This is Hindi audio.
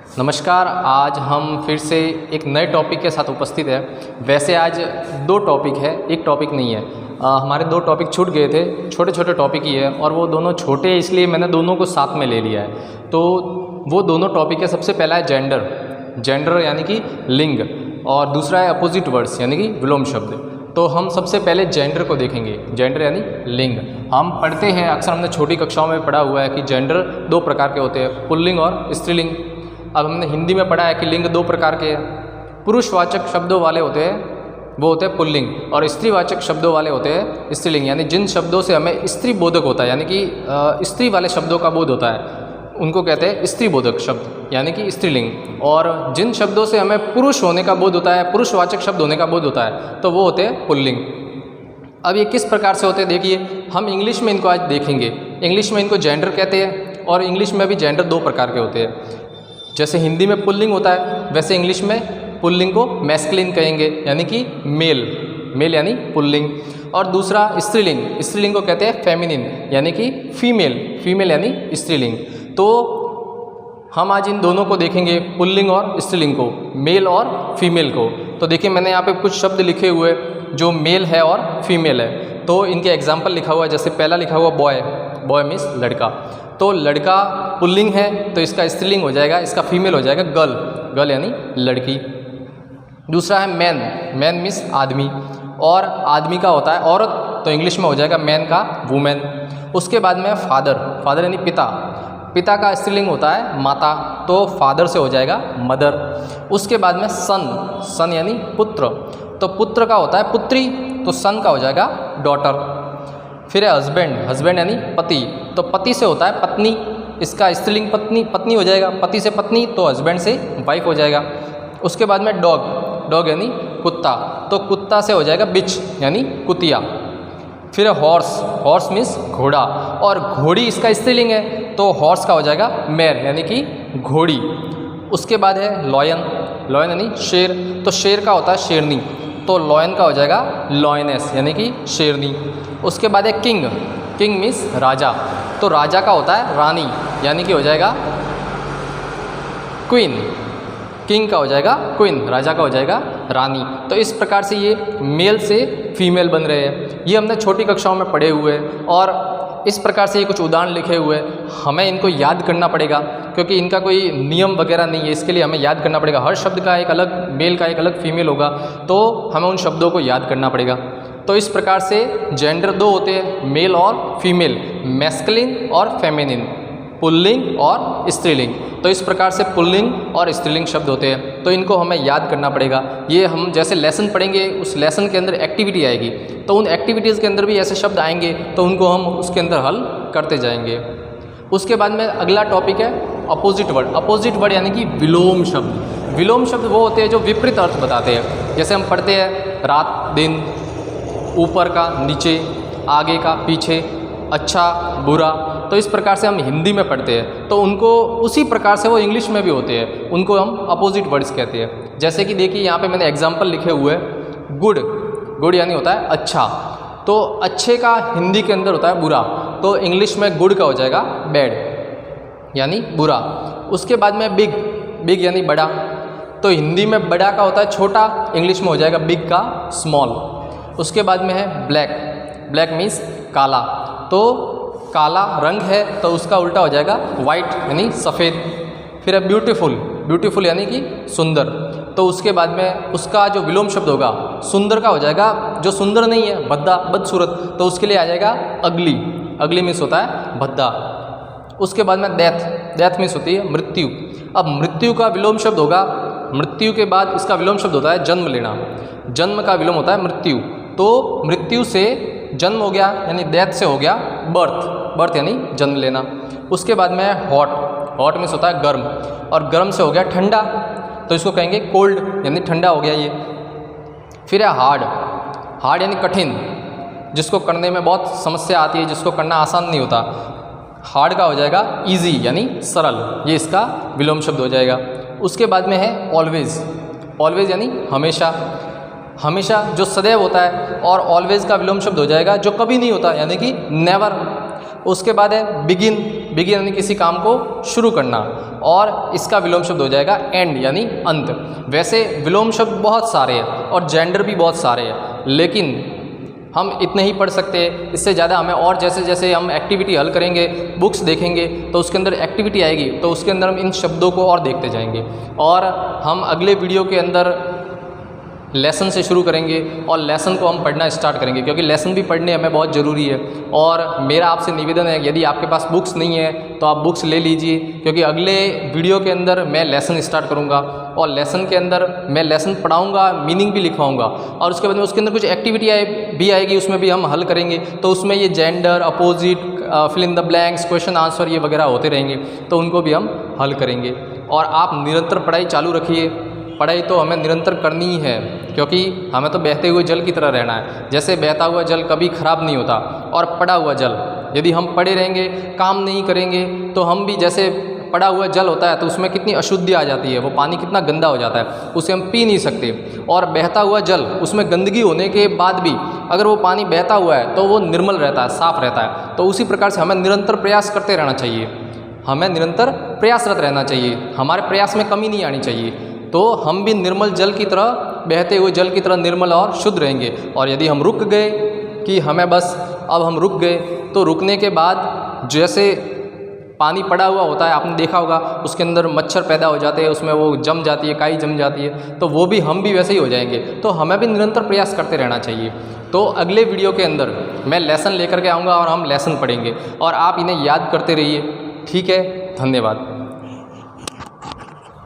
नमस्कार। आज हम फिर से एक नए टॉपिक के साथ उपस्थित है। वैसे आज दो टॉपिक है, एक टॉपिक नहीं है। हमारे दो टॉपिक छूट गए थे, छोटे छोटे टॉपिक ही है और वो दोनों छोटे इसलिए मैंने दोनों को साथ में ले लिया है। तो वो दोनों टॉपिक है, सबसे पहला है जेंडर यानी कि लिंग, और दूसरा है अपोजिट वर्ड्स यानी कि विलोम शब्द। तो हम सबसे पहले जेंडर को देखेंगे। जेंडर यानी लिंग। हम पढ़ते हैं, अक्सर हमने छोटी कक्षाओं में पढ़ा हुआ है कि जेंडर दो प्रकार के होते हैं, पुल्लिंग और स्त्रीलिंग। अब हमने हिंदी में पढ़ा है कि लिंग दो प्रकार के हैं। पुरुषवाचक शब्दों वाले होते हैं वो होते हैं पुल्लिंग, और स्त्रीवाचक शब्दों वाले होते हैं स्त्रीलिंग। यानी जिन शब्दों से हमें स्त्री बोधक होता है, यानी कि स्त्री वाले शब्दों का बोध होता है, उनको कहते हैं स्त्री बोधक शब्द यानी कि स्त्रीलिंग। और जिन शब्दों से हमें पुरुष होने का बोध होता है, पुरुषवाचक शब्द होने का बोध होता है, तो वो होते हैं पुल्लिंग। अब ये किस प्रकार से होते हैं देखिए, हम इंग्लिश में इनको आज देखेंगे। इंग्लिश में इनको जेंडर कहते हैं, और इंग्लिश में भी जेंडर दो प्रकार के होते हैं। जैसे हिंदी में पुल्लिंग होता है, वैसे इंग्लिश में पुल्लिंग को मैस्कुलिन कहेंगे यानी कि मेल यानी पुल्लिंग। और दूसरा स्त्रीलिंग को कहते हैं फेमिनिन यानी कि फीमेल यानी स्त्रीलिंग। तो हम आज इन दोनों को देखेंगे, पुल्लिंग और स्त्रीलिंग को, मेल और फीमेल को। तो देखिए मैंने यहाँ पे कुछ शब्द लिखे हुए जो मेल है और फीमेल है, तो इनके एग्जाम्पल लिखा हुआ है। जैसे पहला लिखा हुआ बॉय मीन्स लड़का, तो लड़का पुल्लिंग है तो इसका स्त्रीलिंग हो जाएगा, इसका फीमेल हो जाएगा गर्ल यानी लड़की। दूसरा है मैन मीन्स आदमी, और आदमी का होता है औरत, तो इंग्लिश में हो जाएगा मैन का वुमेन। उसके बाद में फादर यानी पिता का स्त्रीलिंग होता है माता, तो फादर से हो जाएगा मदर। उसके बाद में सन यानी पुत्र, तो पुत्र का होता है पुत्री, तो सन का हो जाएगा डॉटर। फिर है हस्बैंड यानी पति, तो पति से होता है पत्नी, इसका स्त्रीलिंग पत्नी हो जाएगा, पति से पत्नी, तो हस्बैंड से वाइफ हो जाएगा। उसके बाद में डॉग यानी कुत्ता, तो कुत्ता से हो जाएगा बिच यानी कुतिया। फिर है हॉर्स मीन्स घोड़ा, और घोड़ी इसका स्त्रीलिंग है, तो हॉर्स का हो जाएगा मेयर यानी कि घोड़ी। उसके बाद है लॉयन यानी शेर, तो शेर का होता है शेरनी, तो लॉयन का हो जाएगा लॉयनेस यानी कि शेरनी। उसके बाद है किंग मीन्स राजा, तो राजा का होता है रानी यानी कि हो जाएगा क्वीन। किंग का हो जाएगा क्वीन, राजा का हो जाएगा रानी। तो इस प्रकार से ये मेल से फीमेल बन रहे हैं। ये हमने छोटी कक्षाओं में पढ़े हुए हैं, और इस प्रकार से ये कुछ उदाहरण लिखे हुए हैं। हमें इनको याद करना पड़ेगा क्योंकि इनका कोई नियम वगैरह नहीं है, इसके लिए हमें याद करना पड़ेगा। हर शब्द का एक अलग मेल का एक अलग फीमेल होगा, तो हमें उन शब्दों को याद करना पड़ेगा। तो इस प्रकार से जेंडर दो होते हैं, मेल और फीमेल, मैस्कुलिन और फेमिनिन, पुल्लिंग और स्त्रीलिंग। तो इस प्रकार से पुल्लिंग और स्त्रीलिंग शब्द होते हैं, तो इनको हमें याद करना पड़ेगा। ये हम जैसे लेसन पढ़ेंगे, उस लेसन के अंदर एक्टिविटी आएगी, तो उन एक्टिविटीज़ के अंदर भी ऐसे शब्द आएंगे, तो उनको हम उसके अंदर हल करते जाएंगे। उसके बाद में अगला टॉपिक है अपोजिट वर्ड यानी कि विलोम शब्द वो होते हैं जो विपरीत अर्थ बताते हैं। जैसे हम पढ़ते हैं रात दिन, ऊपर का नीचे, आगे का पीछे, अच्छा बुरा, तो इस प्रकार से हम हिंदी में पढ़ते हैं, तो उनको उसी प्रकार से वो इंग्लिश में भी होते हैं, उनको हम अपोजिट वर्ड्स कहते हैं। जैसे कि देखिए यहाँ पे मैंने एग्जांपल लिखे हुए हैं, गुड यानी होता है अच्छा, तो अच्छे का हिंदी के अंदर होता है बुरा, तो इंग्लिश में गुड का हो जाएगा बैड यानी बुरा। उसके बाद में बिग यानी बड़ा, तो हिंदी में बड़ा का होता है छोटा, इंग्लिश में हो जाएगा बिग का स्मॉल। उसके बाद में है ब्लैक मीन्स काला, तो काला रंग है तो उसका उल्टा हो जाएगा वाइट यानी सफ़ेद। फिर है ब्यूटीफुल यानी कि सुंदर, तो उसके बाद में उसका जो विलोम शब्द होगा सुंदर का हो जाएगा, जो सुंदर नहीं है बदसूरत, तो उसके लिए आ जाएगा अगली मीन्स होता है भद्दा। उसके बाद में डेथ मीन्स होती है मृत्यु। अब मृत्यु का विलोम शब्द होगा, मृत्यु के बाद इसका विलोम शब्द होता है जन्म लेना, जन्म का विलोम होता है मृत्यु, तो मृत्यु से जन्म हो गया यानी डेथ से हो गया बर्थ यानी जन्म लेना। उसके बाद में हॉट मीन्स होता है गर्म, और गर्म से हो गया ठंडा, तो इसको कहेंगे कोल्ड यानी ठंडा हो गया ये। फिर है हार्ड यानी कठिन, जिसको करने में बहुत समस्या आती है, जिसको करना आसान नहीं होता, हार्ड का हो जाएगा इजी यानी सरल, ये इसका विलोम शब्द हो जाएगा। उसके बाद में है ऑलवेज यानी हमेशा जो सदैव होता है, और ऑलवेज का विलोम शब्द हो जाएगा जो कभी नहीं होता यानी कि नेवर। उसके बाद है बिगिन, बिगिन यानी किसी काम को शुरू करना, और इसका विलोम शब्द हो जाएगा एंड यानी अंत। वैसे विलोम शब्द बहुत सारे हैं और जेंडर भी बहुत सारे हैं, लेकिन हम इतने ही पढ़ सकते हैं, इससे ज़्यादा हमें और जैसे जैसे हम एक्टिविटी हल करेंगे, बुक्स देखेंगे तो उसके अंदर एक्टिविटी आएगी, तो उसके अंदर हम इन शब्दों को और देखते जाएंगे। और हम अगले वीडियो के अंदर लेसन से शुरू करेंगे और लेसन को हम पढ़ना स्टार्ट करेंगे, क्योंकि लेसन भी पढ़ने हमें बहुत ज़रूरी है। और मेरा आपसे निवेदन है, यदि आपके पास बुक्स नहीं है तो आप बुक्स ले लीजिए, क्योंकि अगले वीडियो के अंदर मैं लेसन स्टार्ट करूँगा और लेसन के अंदर मैं लेसन पढ़ाऊँगा, मीनिंग भी लिखवाऊँगा, और उसके बाद में उसके अंदर कुछ एक्टिविटी भी आएगी, उसमें भी हम हल करेंगे। तो उसमें ये gender, opposite, fill in the blanks, question answer ये वगैरह होते रहेंगे, तो उनको भी हम हल करेंगे। और आप निरंतर पढ़ाई चालू रखिए, पढ़ाई तो हमें निरंतर करनी ही है, क्योंकि हमें तो बहते हुए जल की तरह रहना है। जैसे बहता हुआ जल कभी ख़राब नहीं होता, और पड़ा हुआ जल यदि हम पड़े रहेंगे, काम नहीं करेंगे, तो हम भी जैसे पड़ा हुआ जल होता है तो उसमें कितनी अशुद्धि आ जाती है, वो पानी कितना गंदा हो जाता है, उसे हम पी नहीं सकते। और बहता हुआ जल, उसमें गंदगी होने के बाद भी अगर वो पानी बहता हुआ है तो वो निर्मल रहता है, साफ़ रहता है। तो उसी प्रकार से हमें निरंतर प्रयास करते रहना चाहिए, हमें निरंतर प्रयासरत रहना चाहिए, हमारे प्रयास में कमी नहीं आनी चाहिए। तो हम भी निर्मल जल की तरह, बहते हुए जल की तरह निर्मल और शुद्ध रहेंगे। और यदि हम रुक गए कि हमें बस अब हम रुक गए, तो रुकने के बाद जैसे पानी पड़ा हुआ होता है, आपने देखा होगा, उसके अंदर मच्छर पैदा हो जाते हैं, उसमें वो जम जाती है, काई जम जाती है, तो वो भी हम भी वैसे ही हो जाएंगे। तो हमें भी निरंतर प्रयास करते रहना चाहिए। तो अगले वीडियो के अंदर मैं लेसन लेकर के आऊँगा और हम लेसन पढ़ेंगे, और आप इन्हें याद करते रहिए। ठीक है, धन्यवाद।